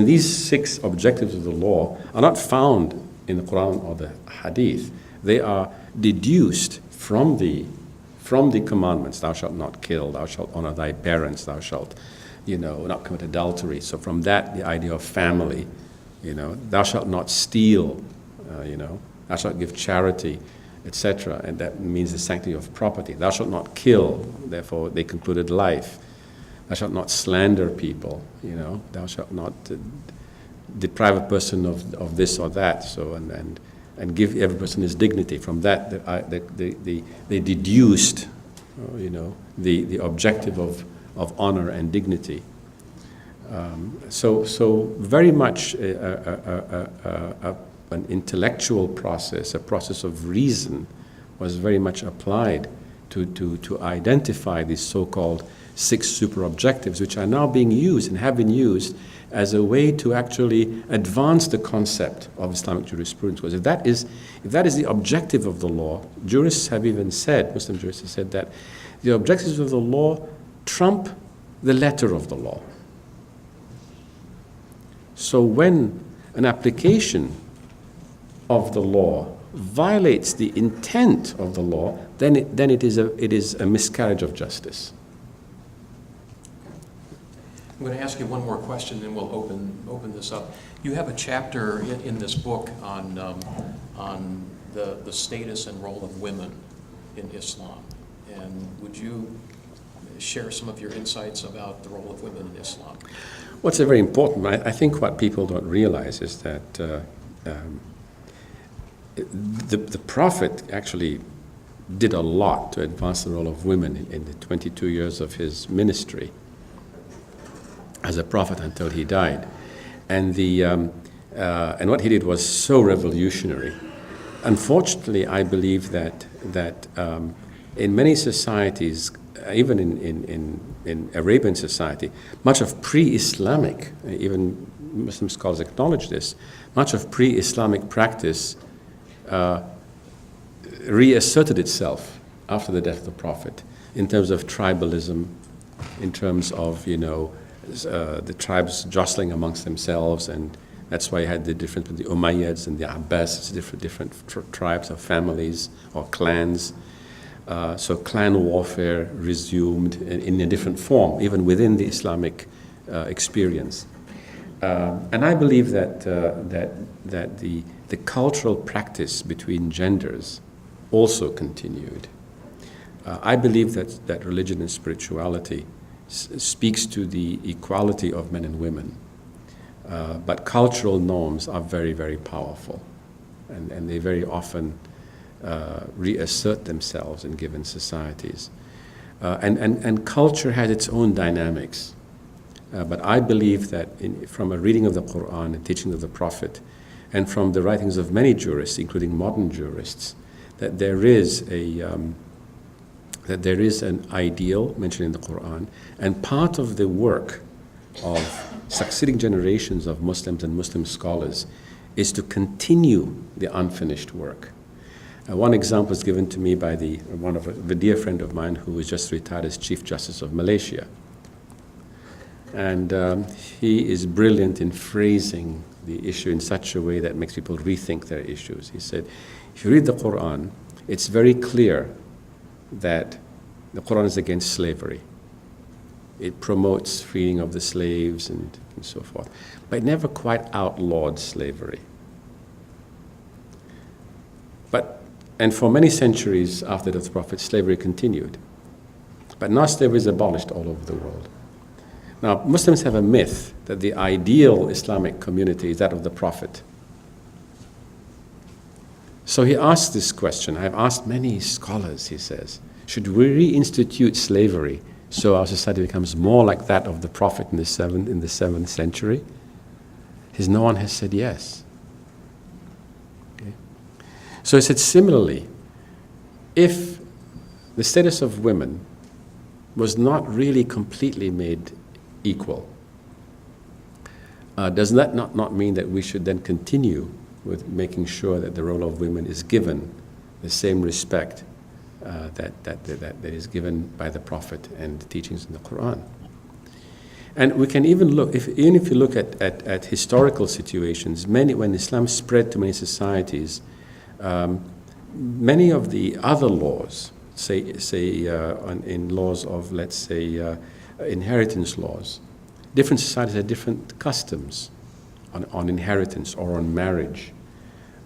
these 6 objectives of the law are not found in the Quran or the Hadith. They are deduced from the commandments. Thou shalt not kill, thou shalt honor thy parents, thou shalt, not commit adultery. So from that, the idea of family, thou shalt not steal, thou shalt give charity, etc. And that means the sanctity of property. Thou shalt not kill, therefore they concluded life. Thou shalt not slander people, thou shalt not deprive a person of this or that, so and give every person his dignity. From that, they deduced, the objective of honor and dignity. So very much an intellectual process, a process of reason, was very much applied to identify these so-called 6 super objectives, which are now being used and have been used as a way to actually advance the concept of Islamic jurisprudence. Because if that is the objective of the law, jurists have even said, Muslim jurists have said that the objectives of the law trump the letter of the law. So when an application of the law violates the intent of the law, then it is a miscarriage of justice. I'm going to ask you one more question, then we'll open this up. You have a chapter in this book on the status and role of women in Islam, and would you share some of your insights about the role of women in Islam? What's very important, I think what people don't realize is that the Prophet actually did a lot to advance the role of women in the 22 years of his ministry as a prophet until he died. And what he did was so revolutionary. Unfortunately, I believe that in many societies, even in Arabian society, much of pre-Islamic, even Muslim scholars acknowledge this, much of pre-Islamic practice reasserted itself after the death of the Prophet in terms of tribalism, in terms of, the tribes jostling amongst themselves, and that's why you had the difference with the Umayyads and the Abbasids, different tribes or families or clans. So clan warfare resumed in a different form, even within the Islamic experience. And I believe that the cultural practice between genders also continued. I believe that religion and spirituality speaks to the equality of men and women, but cultural norms are very, very powerful, and they very often reassert themselves in given societies. And culture has its own dynamics. But I believe that from a reading of the Quran and teaching of the Prophet, and from the writings of many jurists, including modern jurists, that there is an ideal mentioned in the Quran, and part of the work of succeeding generations of Muslims and Muslim scholars is to continue the unfinished work. One example is given to me by a dear friend of mine who was just retired as Chief Justice of Malaysia. And he is brilliant in phrasing the issue in such a way that makes people rethink their issues. He said, if you read the Quran, it's very clear that the Quran is against slavery. It promotes freeing of the slaves and so forth. But it never quite outlawed slavery. And for many centuries after the Prophet, slavery continued. But now slavery is abolished all over the world. Now, Muslims have a myth that the ideal Islamic community is that of the Prophet. So he asked this question. I've asked many scholars, he says, should we reinstitute slavery so our society becomes more like that of the Prophet in the 7th century? No one has said yes. Okay. So he said, similarly, if the status of women was not really completely made equal, does that not mean that we should then continue with making sure that the role of women is given the same respect that is given by the Prophet and the teachings in the Quran? And we can even look, even if you look at historical situations, when Islam spread to many societies, many of the other laws, in laws of, let's say, inheritance laws, different societies had different customs on inheritance or on marriage.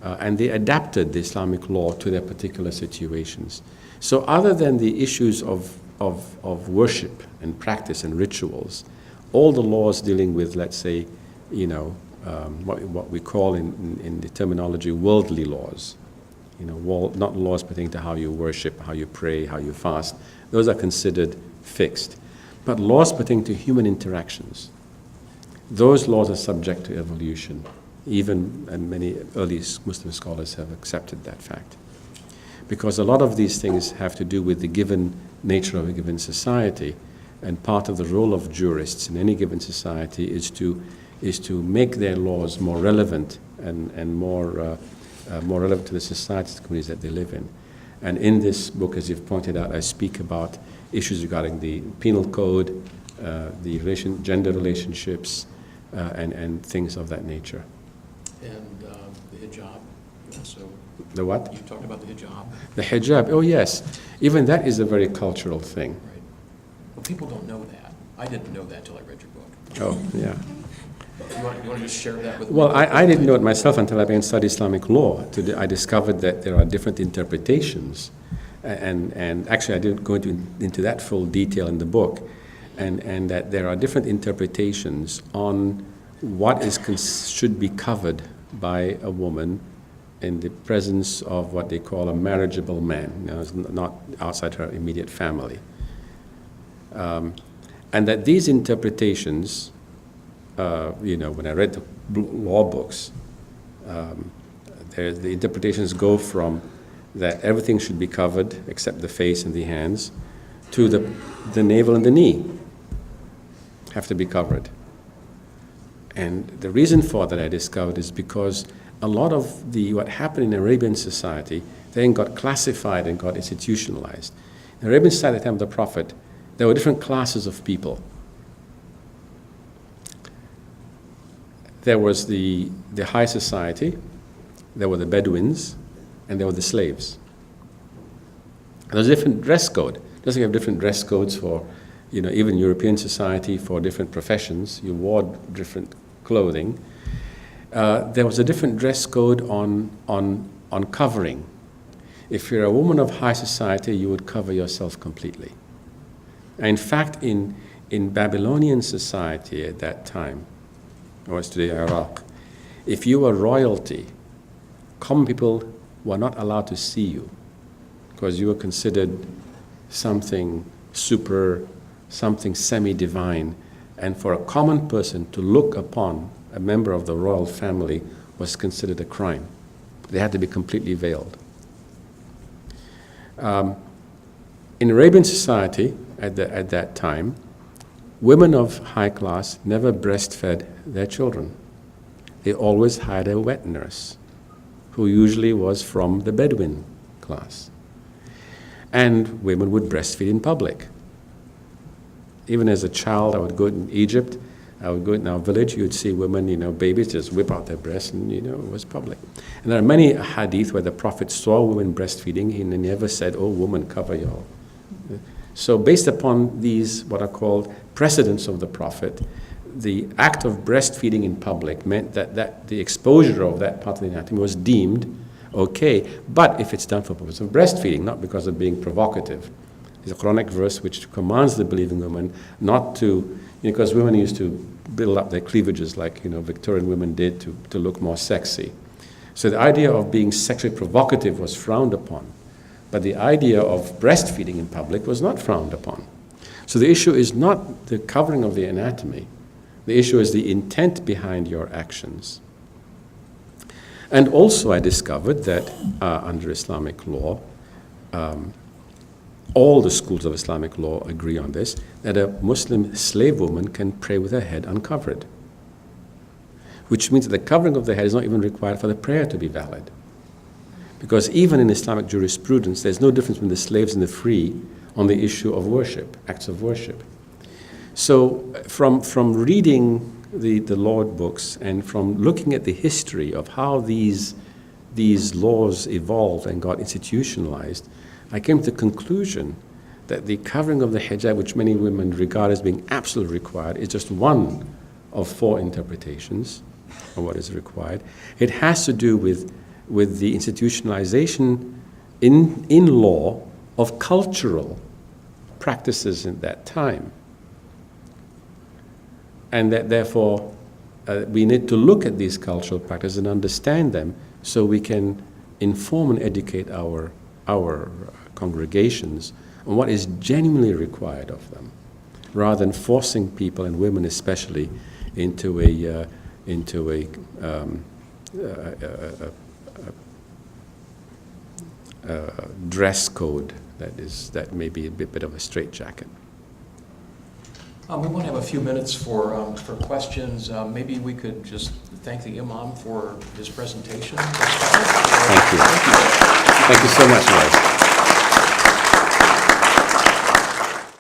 And they adapted the Islamic law to their particular situations. So other than the issues of worship and practice and rituals, all the laws dealing with, let's say, what we call in the terminology worldly laws, not laws pertaining to how you worship, how you pray, how you fast, those are considered fixed. But laws pertaining to human interactions, those laws are subject to evolution. And many early Muslim scholars have accepted that fact. Because a lot of these things have to do with the given nature of a given society, and part of the role of jurists in any given society is to make their laws more relevant and more relevant to the societies, the communities that they live in. And in this book, as you've pointed out, I speak about issues regarding the penal code, the gender relationships, and things of that nature. And the hijab. So the what? You talked about the hijab. The hijab. Oh yes, even that is a very cultural thing. Right. Well, people don't know that. I didn't know that until I read your book. Oh yeah. You want to just share that with me? Well, I didn't know it myself until I began to study Islamic law. I discovered that there are different interpretations, and actually I didn't go into that full detail in the book, and that there are different interpretations on what should be covered by a woman in the presence of what they call a marriageable man, not outside her immediate family. And that these interpretations, when I read the law books, the interpretations go from that everything should be covered except the face and the hands, to the navel and the knee have to be covered. And the reason for that I discovered is because a lot of what happened in Arabian society then got classified and got institutionalized. In Arabian society at the time of the Prophet, there were different classes of people. There was the high society, there were the Bedouins, and there were the slaves. And there's a different dress code. Just like you have different dress codes for, even European society for different professions, you wore different clothing, there was a different dress code on covering. If you're a woman of high society, you would cover yourself completely. In fact, in Babylonian society at that time, or as today Iraq, if you were royalty, common people were not allowed to see you because you were considered something super, something semi-divine. And for a common person to look upon a member of the royal family was considered a crime. They had to be completely veiled. In Arabian society at that time, women of high class never breastfed their children. They always hired a wet nurse, who usually was from the Bedouin class. And women would breastfeed in public. Even as a child, I would go in Egypt, I would go in our village, you would see women, babies just whip out their breasts, and, it was public. And there are many hadith where the Prophet saw women breastfeeding, and he never said, "Oh, woman, cover your..." So based upon these, what are called precedents of the Prophet, the act of breastfeeding in public meant that the exposure of that part of the anatomy was deemed okay, but if it's done for purpose of breastfeeding, not because of being provocative. There's a Quranic verse which commands the believing woman not to, because women used to build up their cleavages like, Victorian women did to look more sexy. So the idea of being sexually provocative was frowned upon, but the idea of breastfeeding in public was not frowned upon. So the issue is not the covering of the anatomy. The issue is the intent behind your actions. And also I discovered that under Islamic law, all the schools of Islamic law agree on this, that a Muslim slave woman can pray with her head uncovered, which means that the covering of the head is not even required for the prayer to be valid. Because even in Islamic jurisprudence, there's no difference between the slaves and the free on the issue of worship, acts of worship. So from reading the law books and from looking at the history of how these laws evolved and got institutionalized, I came to the conclusion that the covering of the hijab, which many women regard as being absolutely required, is just one of 4 interpretations of what is required. It has to do with the institutionalization in law of cultural practices in that time. And that therefore we need to look at these cultural practices and understand them so we can inform and educate our congregations on what is genuinely required of them, rather than forcing people, and women especially, into a dress code that may be a bit of a straitjacket. We want to have a few minutes for questions. Maybe we could just thank the Imam for his presentation. Thank you. Thank you so much, guys.